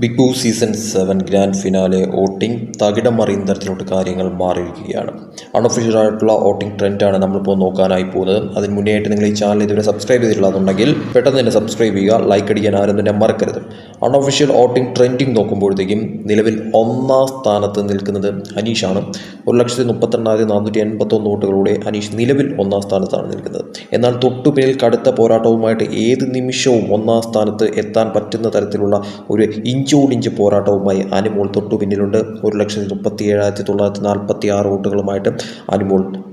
Big Boss season 7 grand finale voting തകിടം മറിയുന്ന തരത്തിലോട്ട് കാര്യങ്ങൾ മാറിയിരിക്കുകയാണ്. അൺഒഫീഷ്യൽ ആയിട്ടുള്ള വോട്ടിംഗ് ട്രെൻഡാണ് നമ്മളിപ്പോൾ നോക്കാനായി പോകുന്നത്. അതിന് മുന്നേ ആയിട്ട് നിങ്ങൾ ഈ ചാനൽ ഇതുവരെ സബ്സ്ക്രൈബ് ചെയ്തിട്ടുള്ളതെന്നുണ്ടെങ്കിൽ പെട്ടെന്ന് തന്നെ സബ്സ്ക്രൈബ് ചെയ്യുക, ലൈക്ക് അടിക്കാൻ ആരും തന്നെ മറക്കരുത്. അൺഒഫീഷ്യൽ വോട്ടിംഗ് ട്രെൻഡിങ് നോക്കുമ്പോഴത്തേക്കും നിലവിൽ ഒന്നാം സ്ഥാനത്ത് നിൽക്കുന്നത് അനീഷാണ്. 1,32,481 വോട്ടുകളോടെ അനീഷ് നിലവിൽ ഒന്നാം സ്ഥാനത്താണ് നിൽക്കുന്നത്. എന്നാൽ തൊട്ടുപിന്നിൽ കടുത്ത പോരാട്ടവുമായിട്ട് ഏത് നിമിഷവും ഒന്നാം സ്ഥാനത്ത് എത്താൻ പറ്റുന്ന തരത്തിലുള്ള ഒരു ഇഞ്ചോടിഞ്ച് പോരാട്ടവുമായി അനുമോൾ തൊട്ടു പിന്നിലുണ്ട്. 1,37,946 വോട്ടുകളുമായിട്ട്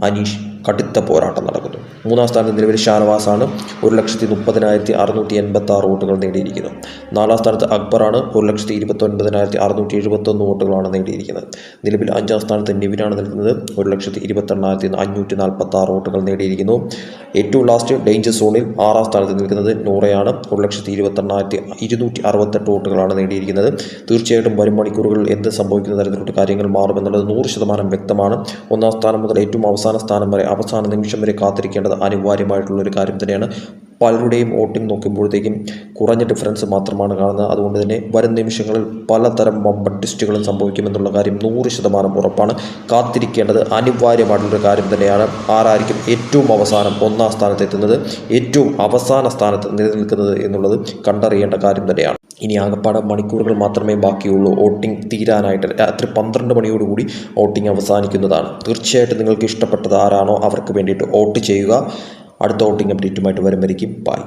അനീഷ് കടുത്ത പോരാട്ടം നടക്കുന്നു. മൂന്നാം സ്ഥാനത്ത് നിലവിൽ ഷാനവാസാണ്. 1,30,686 വോട്ടുകൾ നേടിയിരിക്കുന്നു. നാലാം സ്ഥാനത്ത് അക്ബറാണ്. 1,29,671 വോട്ടുകളാണ് നേടിയിരിക്കുന്നത്. നിലവിൽ അഞ്ചാം സ്ഥാനത്ത് നിവിനാണ് നിൽക്കുന്നത്. 1,28,546 വോട്ടുകൾ നേടിയിരിക്കുന്നു. ഏറ്റവും ലാസ്റ്റ് ഡേഞ്ചർ സോണിൽ ആറാം സ്ഥാനത്ത് നിൽക്കുന്നത് നൂറയാണ്. 1,28,268 വോട്ടുകളാണ് നേടിയിരിക്കുന്നത്. തീർച്ചയായിട്ടും വരും മണിക്കൂറുകളിൽ എന്ത് സംഭവിക്കുന്ന തരത്തിലോട്ട് കാര്യങ്ങൾ മാറുമെന്നുള്ളത് 100% വ്യക്തമാണ്. ഒന്നാം സ്ഥാനം മുതൽ ഏറ്റവും അവസാന സ്ഥാനം വരെ, അവസാന നിമിഷം വരെ കാത്തിരിക്കേണ്ടത് അനിവാര്യമായിട്ടുള്ളൊരു കാര്യം തന്നെയാണ്. പലരുടെയും വോട്ടിംഗ് നോക്കുമ്പോഴത്തേക്കും കുറഞ്ഞ ഡിഫറൻസ് മാത്രമാണ് കാണുന്നത്. അതുകൊണ്ട് തന്നെ വരും നിമിഷങ്ങളിൽ പലതരം വമ്പൻ ട്വിസ്റ്റുകളും സംഭവിക്കുമെന്നുള്ള കാര്യം 100% ഉറപ്പാണ്. കാത്തിരിക്കേണ്ടത് അനിവാര്യമായിട്ടുള്ളൊരു കാര്യം തന്നെയാണ്. ആരായിരിക്കും ഏറ്റവും അവസാനം ഒന്നാം സ്ഥാനത്ത് എത്തുന്നത്, ഏറ്റവും അവസാന സ്ഥാനത്ത് നിലനിൽക്കുന്നത് എന്നുള്ളത് കണ്ടറിയേണ്ട കാര്യം തന്നെയാണ്. ഇനി ആകപ്പാടെ മണിക്കൂറുകൾ മാത്രമേ ബാക്കിയുള്ളൂ വോട്ടിംഗ് തീരാനായിട്ട്. രാത്രി 12 മണിയോടുകൂടി വോട്ടിംഗ് അവസാനിക്കുന്നതാണ്. തീർച്ചയായിട്ടും നിങ്ങൾക്ക് ഇഷ്ടപ്പെട്ടത് ആരാണോ അവർക്ക് വേണ്ടിയിട്ട് വോട്ട് ചെയ്യുക. അടുത്ത വോട്ടിംഗ് അപ്ഡേറ്റുമായിട്ട് വരുമ്പോഴേക്കും ബൈ.